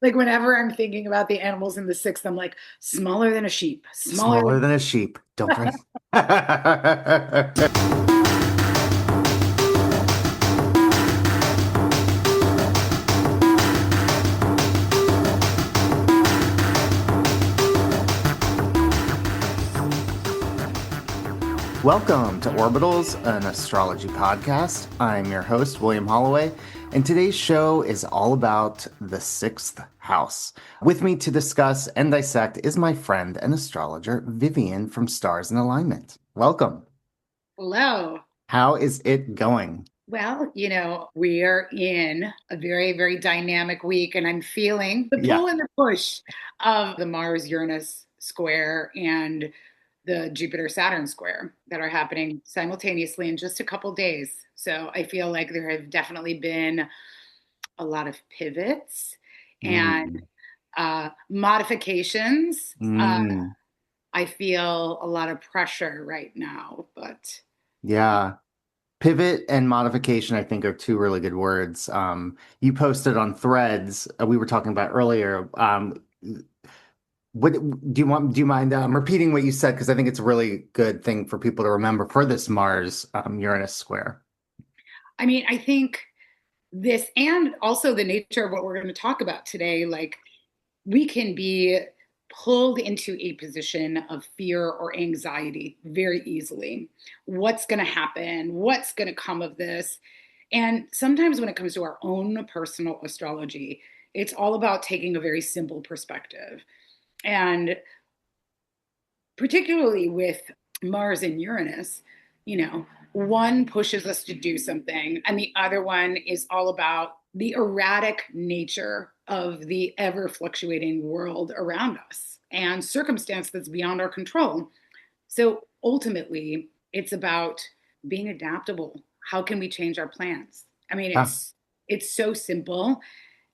Like whenever I'm thinking about the animals in the sixth, I'm like, smaller than a sheep, smaller Smaller than. than a sheep. Don't forget. Welcome to Orbitals, an astrology podcast. I'm your host, William Holloway, and today's show is all about the sixth house. With me to discuss and dissect is my friend and astrologer, Vivian from Stars in Alignment. Welcome. Hello. How is it going? Well, we are in a very, very dynamic week, and I'm feeling the Yeah. pull and the push of the Mars Uranus square and the Jupiter Saturn square that are happening simultaneously in just a couple days. So I feel like there have definitely been a lot of pivots and Mm. modifications. Mm. I feel a lot of pressure right now, but Yeah. Pivot and modification, I think, are two really good words. You posted on Threads, we were talking about earlier. What do you mind repeating what you said? Because I think it's a really good thing for people to remember for this Mars Uranus square. I mean, I think this and also the nature of what we're going to talk about today, like we can be pulled into a position of fear or anxiety very easily. What's going to happen? What's going to come of this? And sometimes when it comes to our own personal astrology, it's all about taking a very simple perspective. And particularly with Mars and Uranus, one pushes us to do something, and the other one is all about the erratic nature of the ever fluctuating world around us and circumstance that's beyond our control. So ultimately, it's about being adaptable. How can we change our plans? I mean, Yeah. it's so simple,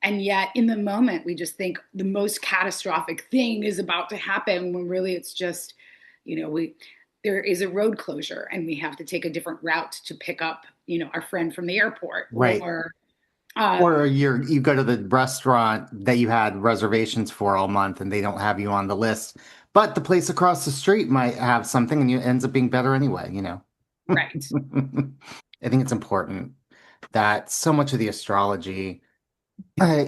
and yet in the moment we just think the most catastrophic thing is about to happen when really it's just we there is a road closure and we have to take a different route to pick up our friend from the airport, Right. or uh, Or you go to the restaurant that you had reservations for all month and they don't have you on the list, but the place across the street might have something and it ends up being better anyway. right. I think it's important that so much of the astrology uh,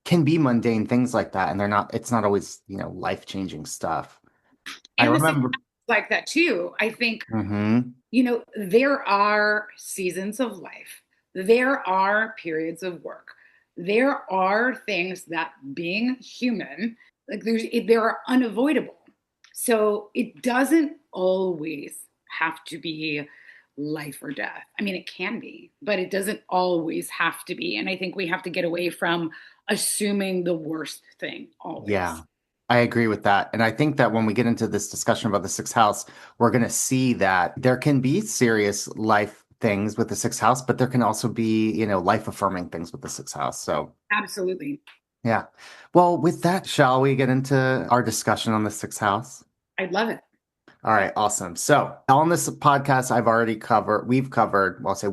can be mundane things like that, and it's not always, life-changing stuff. I And the six remember. like that too. I think Hmm. there are seasons of life, there are periods of work, there are things that being human, like there are unavoidable. So it doesn't always have to be life or death. I mean, it can be, but it doesn't always have to be. And I think we have to get away from assuming the worst thing always. Yeah, I agree with that. And I think that when we get into this discussion about the sixth house, we're going to see that there can be serious life things with the sixth house, but there can also be, life affirming things with the sixth house. So, Absolutely. yeah. Well, with that, shall we get into our discussion on the sixth house? I love it. All right, awesome. So on this podcast, we've covered, well, I'll say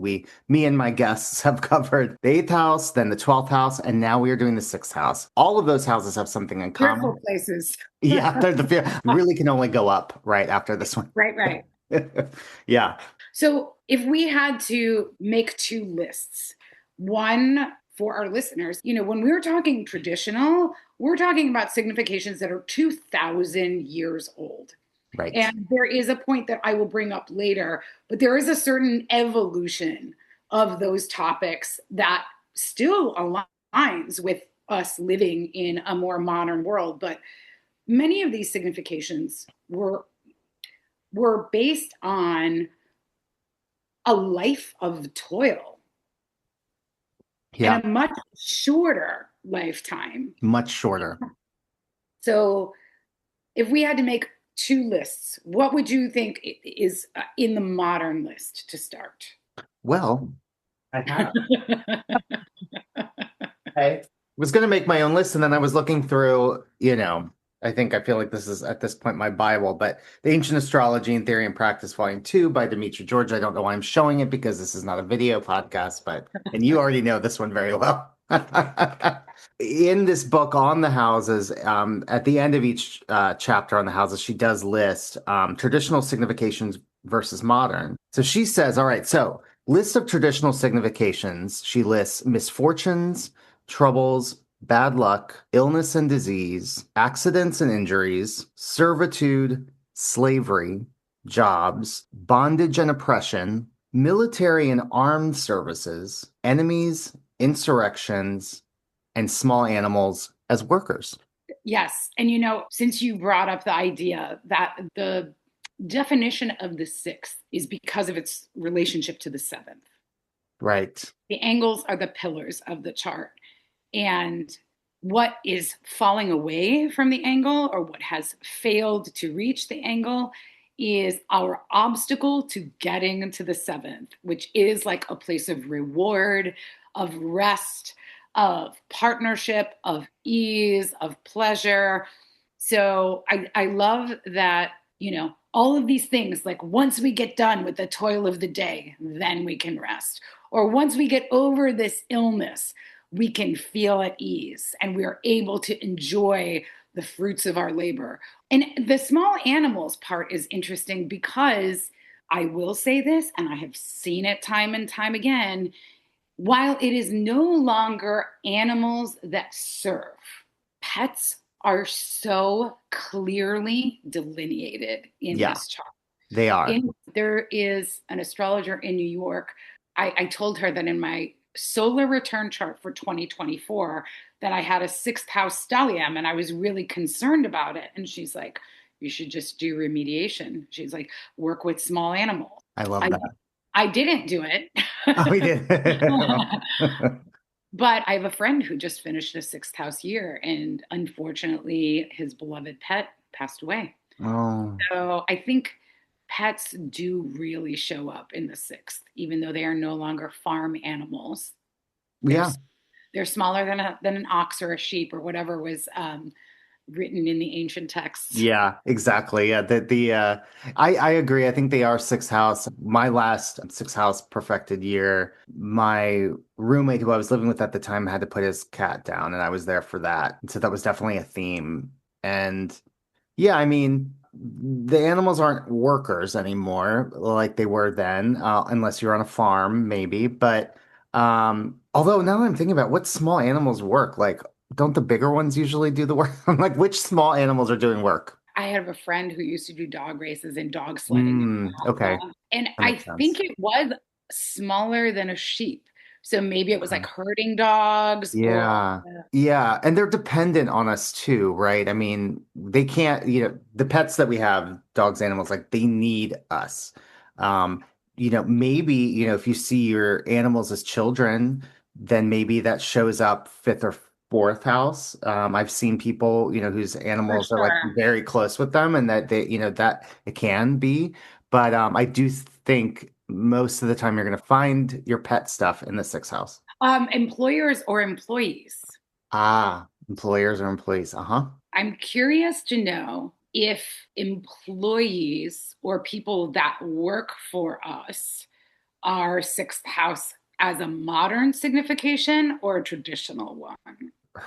me and my guests have covered the eighth house, then the 12th house, and now we are doing the sixth house. All of those houses have something in Fearful common. places. Yeah, they're the fear really can only go up right after this one. Right, right. Yeah. So if we had to make two lists, one for our listeners, when we were talking traditional, we're talking about significations that are 2,000 years old. Right. And there is a point that I will bring up later, but there is a certain evolution of those topics that still aligns with us living in a more modern world. But many of these significations were based on a life of toil and Yeah. a much shorter lifetime. Much shorter. So, if we had to make two lists, what would you think is in the modern list to start? Well, I have. I was going to make my own list, and then I was looking through, I feel like this is at this point my Bible, but The Ancient Astrology in Theory and Practice, Volume 2 by Dimitri George. I don't know why I'm showing it because this is not a video podcast, and you already know this one very well. In this book on the houses, at the end of each chapter on the houses, she does list traditional significations versus modern. So she says, all right, so list of traditional significations. She lists misfortunes, troubles, bad luck, illness and disease, accidents and injuries, servitude, slavery, jobs, bondage and oppression, military and armed services, enemies, insurrections, and small animals as workers. Yes. And since you brought up the idea that the definition of the sixth is because of its relationship to the seventh, Right. the angles are the pillars of the chart. And what is falling away from the angle or what has failed to reach the angle is our obstacle to getting to the seventh, which is like a place of reward, of rest, of partnership, of ease, of pleasure. So I love that, all of these things, like once we get done with the toil of the day, then we can rest. Or once we get over this illness, we can feel at ease and we are able to enjoy the fruits of our labor. And the small animals part is interesting because I will say this, and I have seen it time and time again. While it is no longer animals that serve, pets are so clearly delineated in Yeah, this chart. they are. There is an astrologer in New York. I told her that in my solar return chart for 2024 that I had a sixth house stellium and I was really concerned about it. And she's like, you should just do remediation. She's like, work with small animals. I love I, that. I didn't do it. Oh, we did. But I have a friend who just finished a sixth house year, and unfortunately, his beloved pet passed away. Oh, So I think pets do really show up in the sixth, even though they are no longer farm animals. They're yeah. they're smaller than an ox or a sheep or whatever was written in the ancient texts. Yeah, exactly. Yeah, I agree. I think they are sixth house. My last sixth house perfected year, my roommate who I was living with at the time had to put his cat down, and I was there for that. So that was definitely a theme. And yeah, I mean, the animals aren't workers anymore like they were then, unless you're on a farm, maybe. But although now that I'm thinking about what small animals work, like don't the bigger ones usually do the work? I'm like, which small animals are doing work? I have a friend who used to do dog races and dog sledding in Okay, Alaska, and that I makes sense. think it was smaller than a sheep. So maybe it was like herding dogs or Yeah. Yeah. And they're dependent on us too, right? I mean, they can't, the pets that we have, dogs, animals, like they need us. Um, maybe, if you see your animals as children, then maybe that shows up fifth or fourth house. I've seen people, whose for animals are like sure. very close with them and that they, that it can be. But I do think most of the time you're going to find your pet stuff in the sixth house. Employers or employees? Ah, employers or employees. Uh-huh. I'm curious to know if employees or people that work for us are sixth house as a modern signification or a traditional one.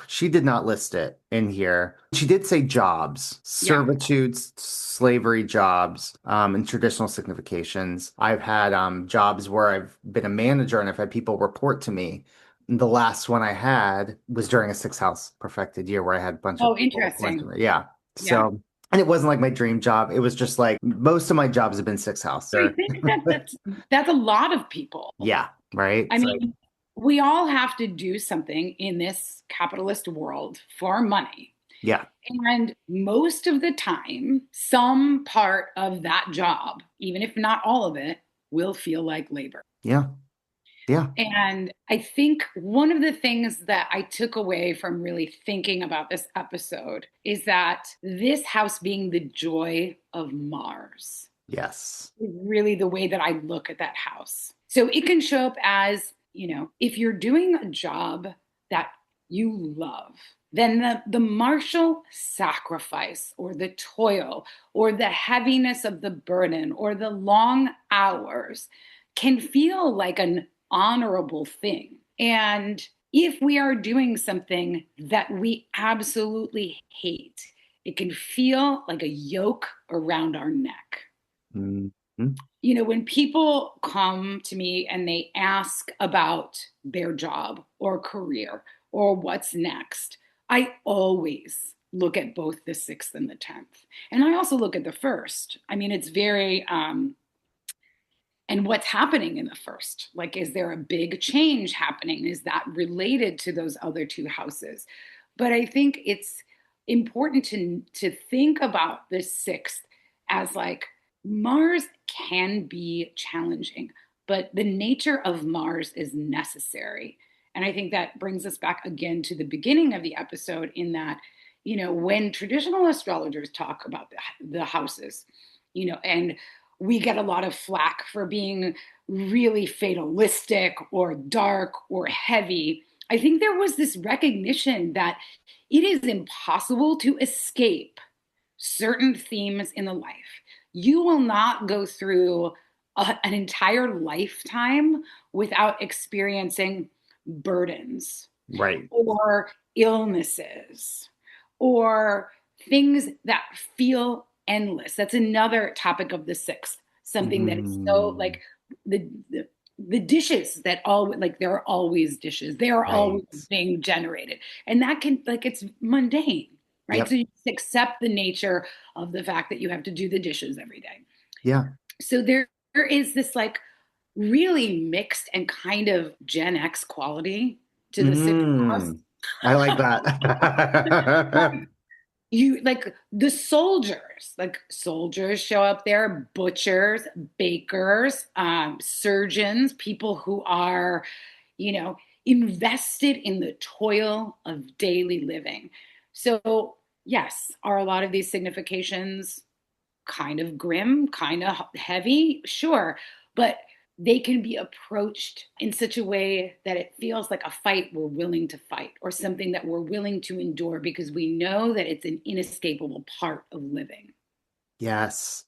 She did not list it in here. She did say jobs, Yeah. servitudes, slavery jobs, and traditional significations. I've had jobs where I've been a manager and I've had people report to me. The last one I had was during a six house perfected year where I had a bunch of Oh, people report to interesting. me. Yeah. Yeah. And it wasn't like my dream job. It was just like most of my jobs have been six house. I think that's a lot of people. Yeah, right. I It's like, mean, we all have to do something in this capitalist world for money. yeah, And most of the time, some part of that job, even if not all of it, will feel like labor. yeah, yeah. And I think one of the things that I took away from really thinking about this episode is that this house being the joy of Mars Yes. is really the way that I look at that house. So it can show up as, if you're doing a job that you love, then the martial sacrifice or the toil or the heaviness of the burden or the long hours can feel like an honorable thing. And if we are doing something that we absolutely hate, it can feel like a yoke around our neck. Mhm. When people come to me and they ask about their job or career or what's next, I always look at both the sixth and the 10th. And I also look at the first. I mean, it's very, and what's happening in the first? Like, is there a big change happening? Is that related to those other two houses? But I think it's important to think about the sixth as like Mars can be challenging, but the nature of Mars is necessary. And I think that brings us back again to the beginning of the episode in that, when traditional astrologers talk about the houses, and we get a lot of flack for being really fatalistic or dark or heavy. I think there was this recognition that it is impossible to escape certain themes in the life. You will not go through an entire lifetime without experiencing burdens Right. or illnesses or things that feel endless. That's another topic of the sixth. Something that is so Mm, like the dishes that all like there are always dishes. They are always right. being generated, and that can like it's mundane, right? So Yep. you just accept the nature of the fact that you have to do the dishes every day. Yeah. So there is this like really mixed and kind of Gen X quality to the sixth house. Mm, I like that. You like the soldiers, like soldiers show up there, butchers, bakers, surgeons, people who are, you know, invested in the toil of daily living. So, yes, are a lot of these significations kind of grim, kind of heavy, sure, but they can be approached in such a way that it feels like a fight we're willing to fight or something that we're willing to endure because we know that it's an inescapable part of living. Yes.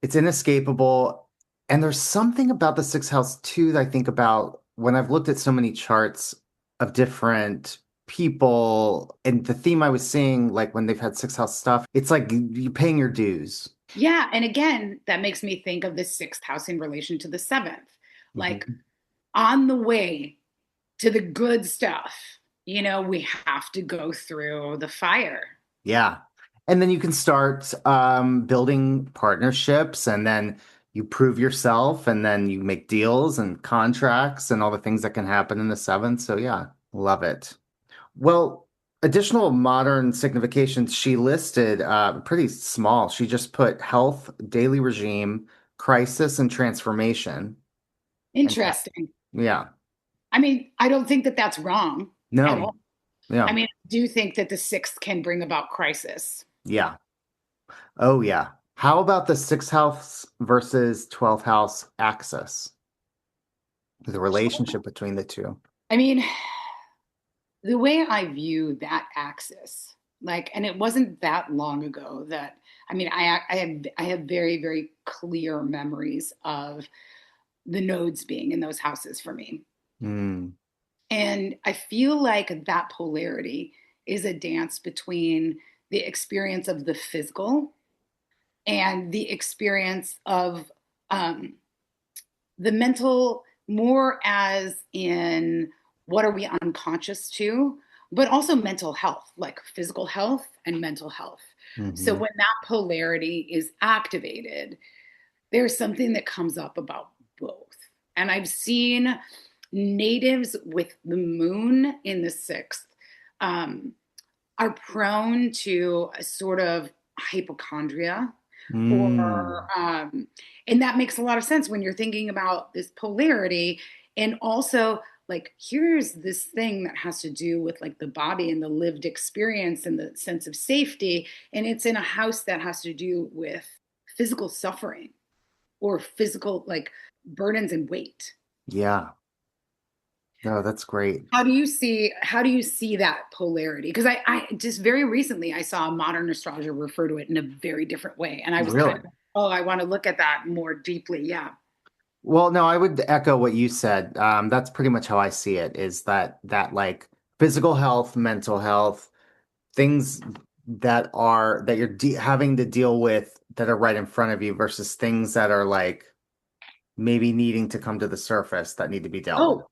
It's inescapable. And there's something about the sixth house too that I think about when I've looked at so many charts of different people and the theme I was seeing, like when they've had sixth house stuff, it's like you paying your dues. Yeah. And again, that makes me think of the sixth house in relation to the seventh. Like Mhm. on the way to the good stuff, we have to go through the fire. Yeah. And then you can start building partnerships and then you prove yourself and then you make deals and contracts and all the things that can happen in the seventh. So yeah, love it. Well, additional modern significations she listed pretty small. She just put health, daily regime, crisis, and transformation. And Interesting. yeah, I mean, I don't think that that's wrong at no, all. I yeah, mean, I do think that the sixth can bring about crisis. yeah. Oh yeah. How about the sixth house versus 12th house axis? The relationship between the two. I mean, the way I view that axis, like, and it wasn't that long ago that, I mean, I have very, very clear memories of the nodes being in those houses for me. Mm, And I feel like that polarity is a dance between the experience of the physical and the experience of um, the mental, more as in what are we unconscious to, but also mental health, like physical health and mental health. So hmm. when that polarity is activated, there's something that comes up about both. And I've seen natives with the moon in the sixth um, are prone to a sort of hypochondria or Mm, and that makes a lot of sense when you're thinking about this polarity and also like here's this thing that has to do with like the body and the lived experience and the sense of safety and it's in a house that has to do with physical suffering or physical like burdens and weight. yeah. No, that's great. How do you see that polarity? Because I just very recently I saw a modern astrologer refer to it in a very different way. And I was kind Really? of, oh, I want to look at that more deeply. Yeah. Well, no, I would echo what you said. That's pretty much how I see it, is that like physical health, mental health, things that you're having to deal with that are right in front of you versus things that are like maybe needing to come to the surface that need to be dealt with.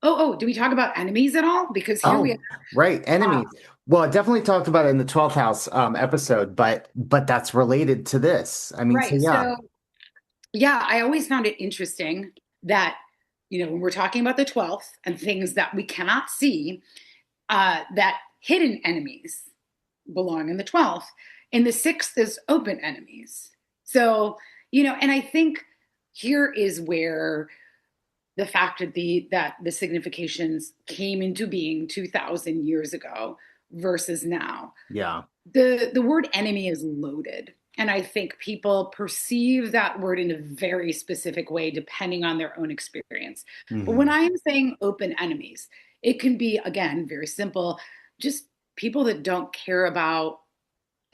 Oh, do we talk about enemies at all? Because here we Oh, are. right, Uh, enemies. Well, I definitely talked about it in the 12th house episode, but that's related to this. I mean, so right. yeah, So, yeah, I always found it interesting that, when we're talking about the 12th and things that we cannot see, that hidden enemies belong in the 12th. In the sixth is open enemies. So, and I think here is where the fact that the significations came into being 2000 years ago versus now. yeah. The word enemy is loaded, and I think people perceive that word in a very specific way depending on their own experience. But when Hmm. I am saying open enemies, it can be, again, very simple, just people that don't care about,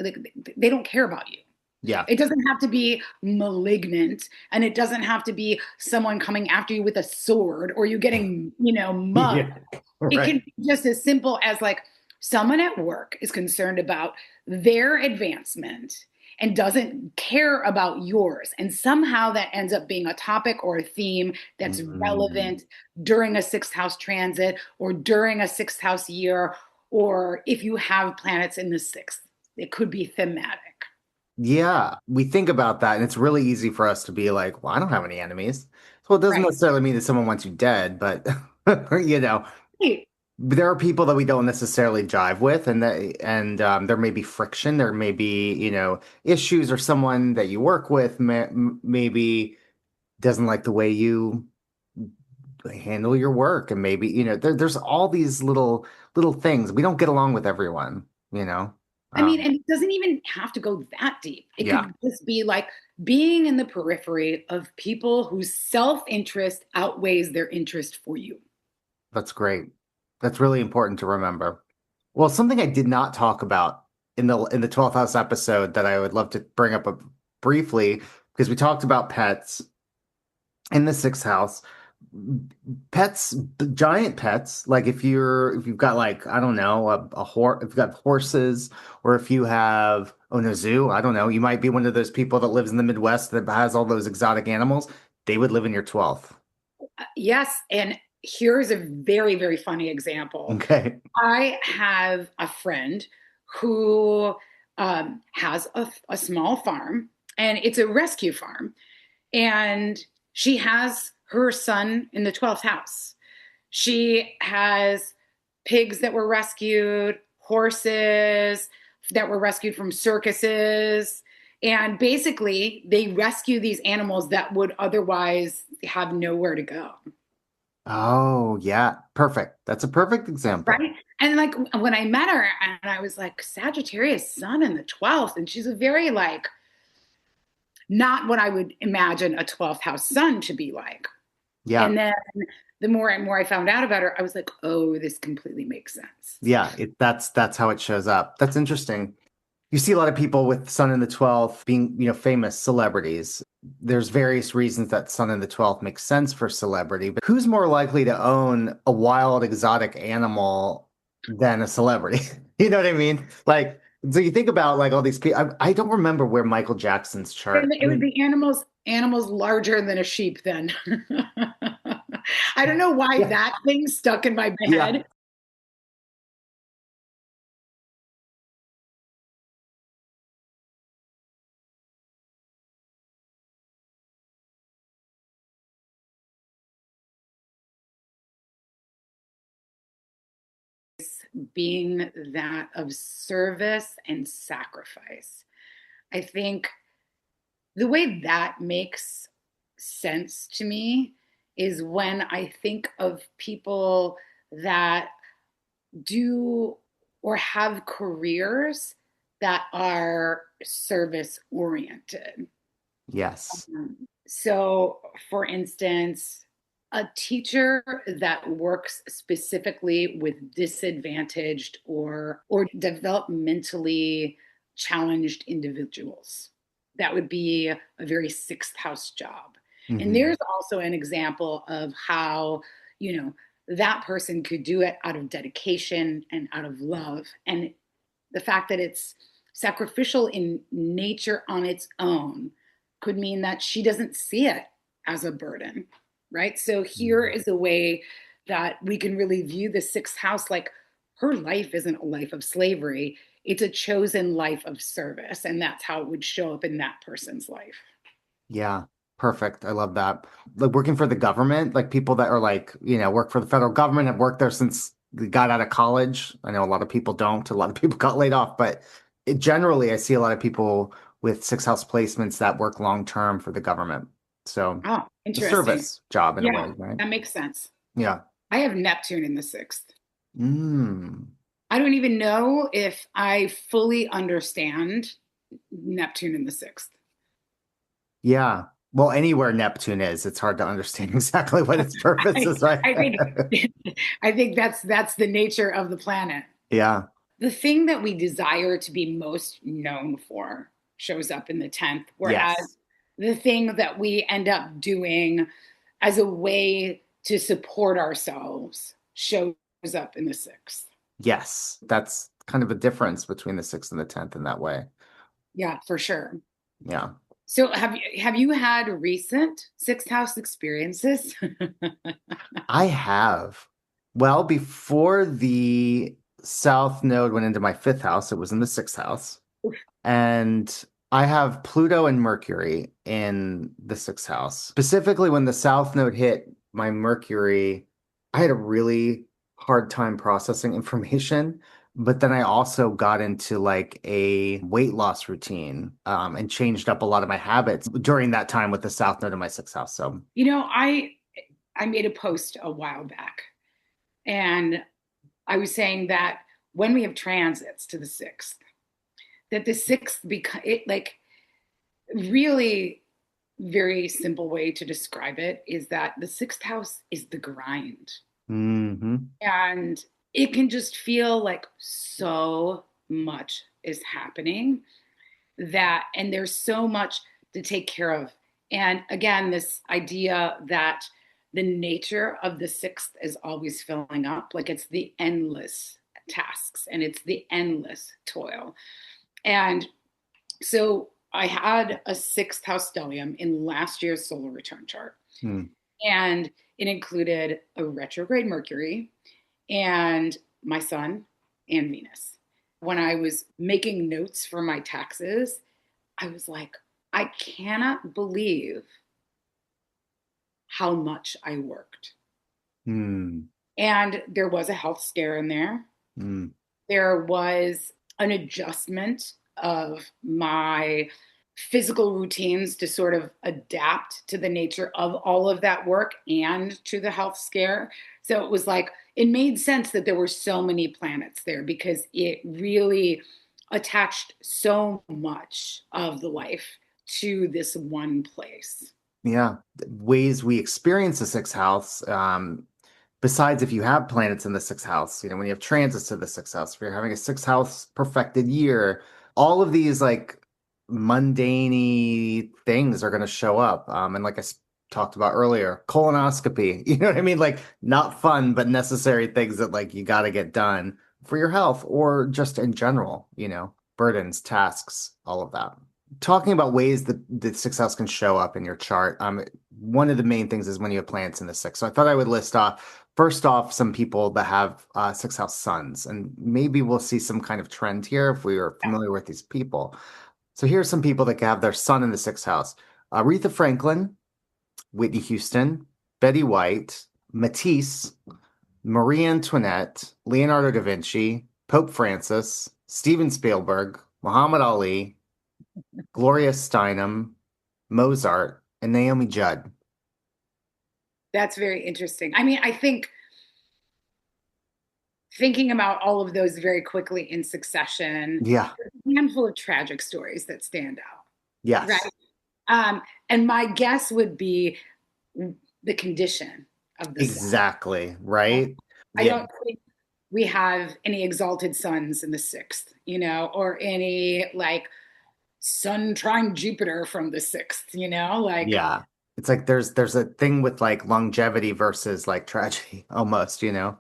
like, they don't care about you. Yeah. It doesn't have to be malignant, and it doesn't have to be someone coming after you with a sword or you getting, mugged. Yeah. It Right. can be just as simple as, like, someone at work is concerned about their advancement and doesn't care about yours. And somehow that ends up being a topic or a theme that's Mm. relevant during a sixth house transit or during a sixth house year, or if you have planets in the sixth, it could be thematic. Yeah, we think about that, and it's really easy for us to be like, well, I don't have any enemies. Well, it doesn't Right. necessarily mean that someone wants you dead, but you know, Right. there are people that we don't necessarily jive with, and there may be friction, there may be, issues, or someone that you work with maybe doesn't like the way you handle your work, and maybe, there's all these little things. We don't get along with everyone, you know. I mean, Um, and it doesn't even have to go that deep. It yeah. could just be like being in the periphery of people whose self interest outweighs their interest for you. That's great. That's really important to remember. Well, something I did not talk about in the 12th house episode that I would love to bring up briefly, because we talked about pets in the sixth house. Pets, giant pets, like if you've got, like, I don't know, a horse, if you've got horses, or if you have, oh no, zoo, I don't know, you might be one of those people that lives in the Midwest that has all those exotic animals. They would live in your 12th. Yes. And here's a very, very funny example. Okay. I have a friend who has a small farm, and it's a rescue farm. And she has her son in the 12th house. She has pigs that were rescued, horses that were rescued from circuses. And basically, they rescue these animals that would otherwise have nowhere to go. Oh, yeah. Perfect. That's a perfect example. Right. And like when I met her, and I was like, Sagittarius sun in the 12th. And she's a very, like, not what I would imagine a 12th house sun to be like. Yeah. And then the more and more I found out about her, I was like, oh, this completely makes sense. Yeah. That's how it shows up. That's interesting. You see a lot of people with Sun in the 12th being, famous celebrities. There's various reasons that Sun in the 12th makes sense for celebrity, but who's more likely to own a wild exotic animal than a celebrity? You know what I mean? Like, so you think about, like, all these people. I don't remember where Michael Jackson's chart. I It would mean, be animals larger than a sheep then. I don't know why yeah, that thing stuck in my yeah. head. Being that of service and sacrifice. I think the way that makes sense to me is when I think of people that do or have careers that are service oriented. Yes. So, for instance, a teacher that works specifically with disadvantaged or developmentally challenged individuals. That would be a very sixth house job. And Hmm. there's also an example of how, you know, that person could do it out of dedication and out of love. And the fact that it's sacrificial in nature on its own could mean that she doesn't see it as a burden, right? So here is a way that we can really view the sixth house like her life isn't a life of slavery, it's a chosen life of service. And that's how it would show up in that person's life. Yeah, perfect. I love that. Like working for the government, like people that are like, work for the federal government, have worked there since they got out of college. I know a lot of people don't. A lot of people got laid off, but generally, I see a lot of people with six house placements that work long term for the government. So Oh, a interesting. service job in a Yeah, way, right? that makes sense. Yeah. I have Neptune in the sixth. Mm. I don't even know if I fully understand Neptune in the sixth. Yeah. Well, anywhere Neptune is, it's hard to understand exactly what its purpose I, is, right? I think I think that's the nature of the planet. Yeah. The thing that we desire to be most known for shows up in the 10th, whereas Yes. the thing that we end up doing as a way to support ourselves shows up in the sixth. Yes. That's kind of a difference between the sixth and the 10th in that way. Yeah, for sure. Yeah. So have you had recent sixth house experiences? I have. Well, before the South Node went into my fifth house, it was in the sixth house. And I have Pluto and Mercury in the sixth house. Specifically, when the South Node hit my Mercury, I had a really hard time processing information. But then I also got into like a weight loss routine, and changed up a lot of my habits during that time with the South Node in my sixth house. So, You know, I made a post a while back, and I was saying that when we have transits to the sixth, that the sixth it like really very simple way to describe it is that the sixth house is the grind, hmm. and it can just feel like so much is happening, that and there's so much to take care of. And again, this idea that the nature of the sixth is always filling up, like it's the endless tasks and it's the endless toil. And so I had a sixth house stellium in last year's solar return chart, Hmm. and it included a retrograde Mercury and my sun and Venus. When I was making notes for my taxes, I was like, I cannot believe how much I worked. Hmm. And there was a health scare in there. Hmm. There was an adjustment of my physical routines to sort of adapt to the nature of all of that work and to the health scare. So it was like, it made sense that there were so many planets there because it really attached so much of the life to this one place. Yeah. Ways we experience the sixth house, besides if you have planets in the sixth house, when you have transits to the sixth house, if you're having a sixth house perfected year, all of these like mundane things are going to show up. And like talked about earlier, colonoscopy, you know what I mean? Like not fun, but necessary things that like you got to get done for your health or just in general, burdens, tasks, all of that. Talking about ways that the sixth house can show up in your chart, one of the main things is when you have planets in the sixth. So I thought I would list off first off some people that have sixth house suns, and maybe we'll see some kind of trend here if we are familiar with these people. So here's some people that have their sun in the sixth house: Aretha Franklin, Whitney Houston, Betty White, Matisse, Marie Antoinette, Leonardo da Vinci, Pope Francis, Steven Spielberg, Muhammad Ali, Gloria Steinem, Mozart, and Naomi Judd. That's very interesting. I mean, I think thinking about all of those very quickly in succession, Yeah. there's a handful of tragic stories that stand out, Yes. right? And my guess would be the condition of the sun. Exactly. Right. I Yeah. don't think we have any exalted suns in the sixth, or any like sun trying Jupiter from the sixth, like Yeah. It's like there's a thing with like longevity versus like tragedy almost, you know?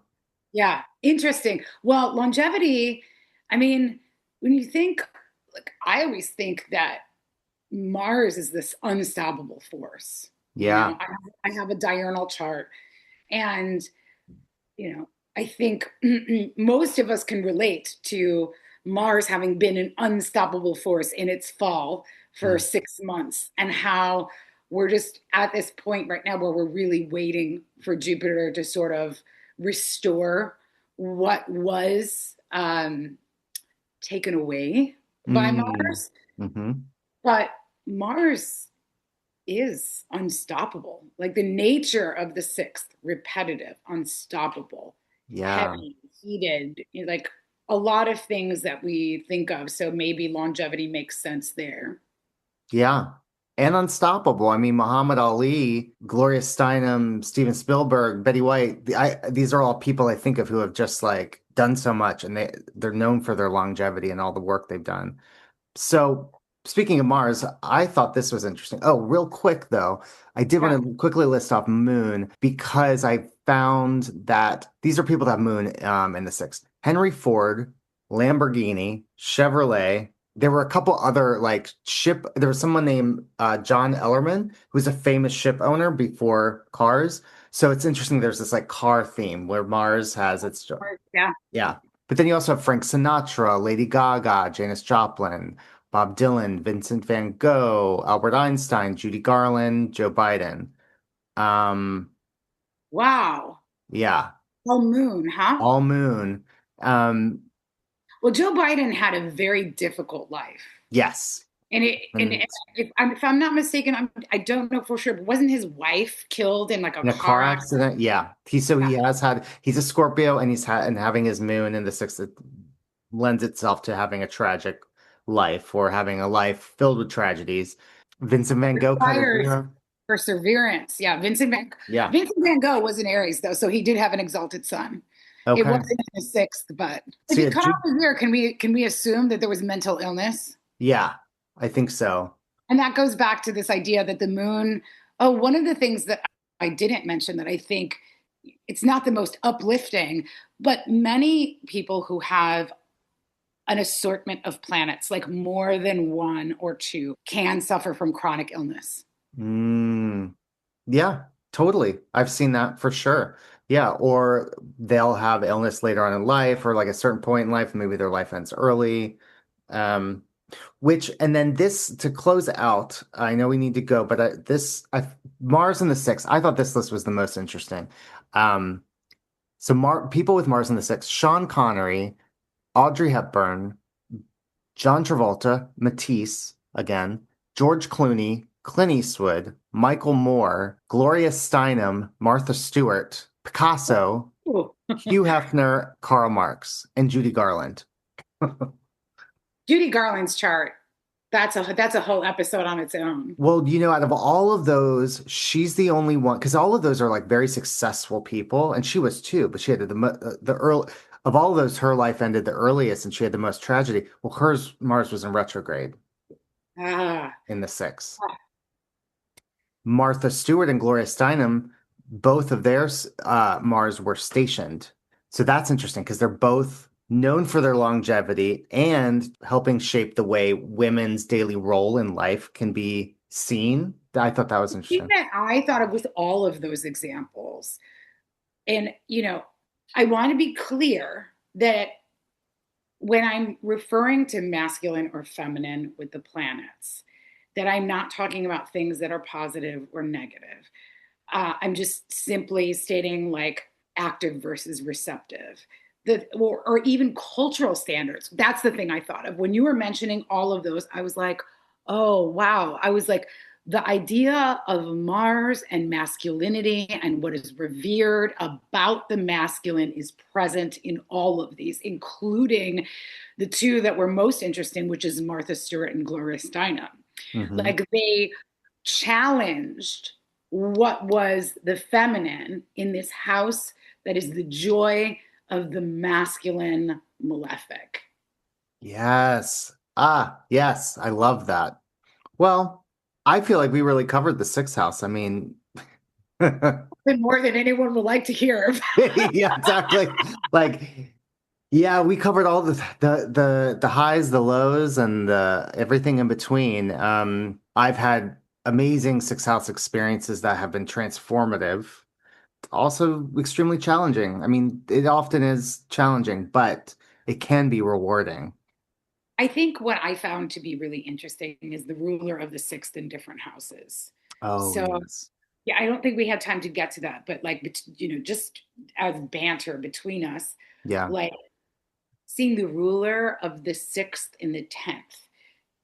Yeah, interesting. Well, longevity, I mean, when you think, like, I always think that Mars is this unstoppable force. You know, Yeah. I have a diurnal chart, and, I think most of us can relate to Mars having been an unstoppable force in its fall for Mm. 6 months, and how we're just at this point right now where we're really waiting for Jupiter to sort of restore what was taken away by Mm. Mars. Hmm. But Mars is unstoppable. Like the nature of the sixth, repetitive, unstoppable, Yeah. heavy, heated, like a lot of things that we think of. So maybe longevity makes sense there. Yeah. And unstoppable. I mean, Muhammad Ali, Gloria Steinem, Steven Spielberg, Betty White, these are all people I think of who have just like done so much and they're known for their longevity and all the work they've done. So, speaking of Mars, I thought this was interesting. Oh, real quick though, I did Yeah. want to quickly list off Moon because I found that these are people that have Moon in the sixth. Henry Ford, Lamborghini, Chevrolet. There were a couple other like ship. There was someone named John Ellerman, who's a famous ship owner before cars. So it's interesting. There's this like car theme where Mars has its Yeah. yeah. But then you also have Frank Sinatra, Lady Gaga, Janis Joplin, Bob Dylan, Vincent van Gogh, Albert Einstein, Judy Garland, Joe Biden. Um, Wow. yeah, Full moon, huh? all moon. Um, Well, Joe Biden had a very difficult life. yes. And And if I'm not mistaken, I don't know for sure, but wasn't his wife killed in like a in a car car accident? accident, yeah. He has had he's a Scorpio and he's had and having his moon in the sixth it lends itself to having a tragic life or having a life filled with tragedies. Vincent van Gogh kind of, Requires perseverance. Yeah, yeah. Vincent Van Gogh was an Aries though, so he did have an exalted sun. It Okay. wasn't in the sixth, but if So he yeah, cut off his ear, can we assume that there was mental illness? yeah, I think so. And that goes back to this idea that the moon. Oh, one of the things that I didn't mention that I think it's not the most uplifting, but many people who have an assortment of planets, like more than one or two, can suffer from chronic illness. Mm, yeah, totally. I've seen that for sure. Yeah, or they'll have illness later on in life, or like a certain point in life, maybe their life ends early. Um, and then this to close out, I know we need to go, but Mars in the sixth, I thought this list was the most interesting. Um, so people with Mars in the sixth, Sean Connery, Audrey Hepburn, John Travolta, Matisse, again, George Clooney, Clint Eastwood, Michael Moore, Gloria Steinem, Martha Stewart, Picasso, Ooh. Hugh Hefner, Karl Marx, and Judy Garland. Judy Garland's chart. That's a whole episode on its own. Well, out of all of those, she's the only one because all of those are like very successful people, and she was too. But she had the early of all of those, her life ended the earliest, and she had the most tragedy. Well, hers Mars was in retrograde Ah, in the sixth. Martha Stewart and Gloria Steinem, both of their Mars were stationed. So that's interesting because they're both known for their longevity and helping shape the way women's daily role in life can be seen. I thought that was the thing interesting. that I thought of with all of those examples, and I want to be clear that when I'm referring to masculine or feminine with the planets, that I'm not talking about things that are positive or negative. I'm just simply stating like active versus receptive. Or even cultural standards. That's the thing I thought of. When you were mentioning all of those, I was like, oh, wow. I was like, the idea of Mars and masculinity and what is revered about the masculine is present in all of these, including the two that were most interesting, which is Martha Stewart and Gloria Steinem. Hmm. Like they challenged what was the feminine in this house that is the joy of the masculine malefic. Yes. Ah, yes. I love that. Well, I feel like we really covered the sixth house. I mean, And more than anyone would like to hear. yeah, exactly. Like, yeah, we covered all the highs, the lows, and the everything in between. I've had amazing sixth house experiences that have been transformative, also extremely challenging. I mean, it often is challenging, but it can be rewarding. I think what I found to be really interesting is the ruler of the sixth in different houses. Oh, So yes. yeah, I don't think we had time to get to that, but like, just as banter between us, Yeah. like seeing the ruler of the sixth and the 10th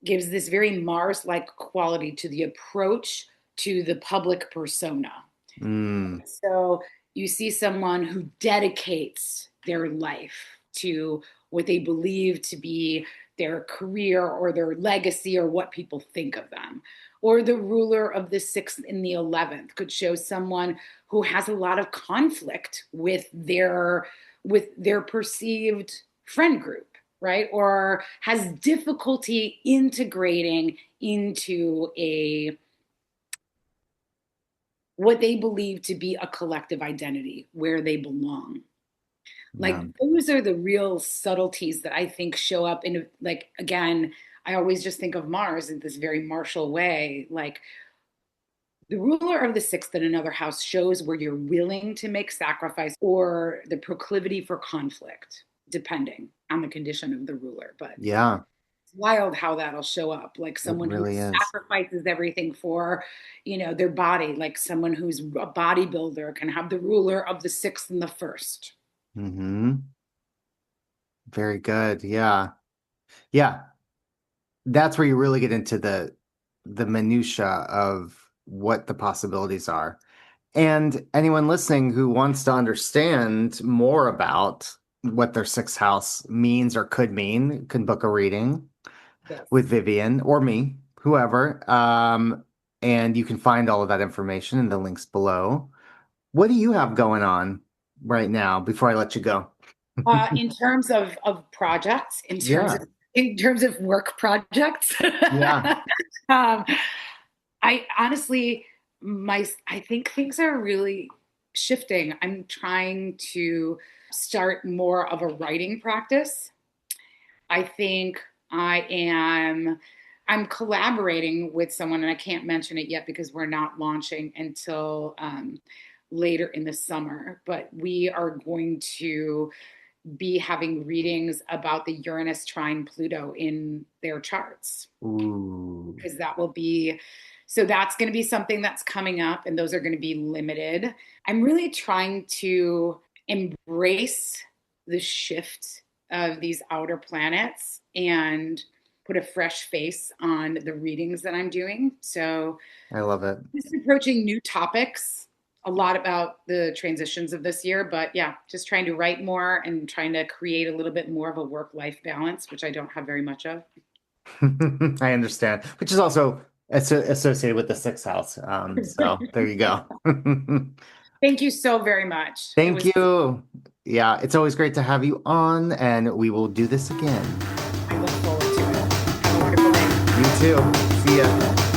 gives this very Mars-like quality to the approach to the public persona. Mm, So you see someone who dedicates their life to what they believe to be their career or their legacy or what people think of them. Or the ruler of the sixth and the 11th could show someone who has a lot of conflict with their perceived friend group, right? Or has difficulty integrating into a what they believe to be a collective identity where they belong. Like yeah. those are the real subtleties that I think show up in, like, again, I always just think of Mars in this very martial way. Like the ruler of the sixth in another house shows where you're willing to make sacrifice or the proclivity for conflict, depending on the condition of the ruler. But Yeah, wild how that'll show up, like it someone who really is. sacrifices everything for their body, like someone who's a bodybuilder can have the ruler of the sixth and the first. Hmm. Very good. Yeah. Yeah. That's where you really get into the minutia of what the possibilities are. And anyone listening who wants to understand more about what their sixth house means or could mean can book a reading Yes. with Vivian or me, whoever. And you can find all of that information in the links below. What do you have going on right now before I let you go? In terms of projects, Yeah. in terms of work projects, Yeah. um, I honestly, I think things are really shifting. I'm trying to start more of a writing practice. I think I am I'm collaborating with someone, and I can't mention it yet because we're not launching until later in the summer. But we are going to be having readings about the Uranus trine Pluto in their charts, Ooh. because that will be so that's going to be something that's coming up, and those are going to be limited. I'm really trying to embrace the shift of these outer planets and put a fresh face on the readings that I'm doing. So I love it. just approaching new topics, a lot about the transitions of this year, but yeah, just trying to write more and trying to create a little bit more of a work-life balance, which I don't have very much of. I understand, which is also associated with the sixth house. So there you go. Thank you so very much. It Thank was, you. Yeah, it's always great to have you on, and we will do this again. I look forward to it. Have a wonderful day. You too. See ya.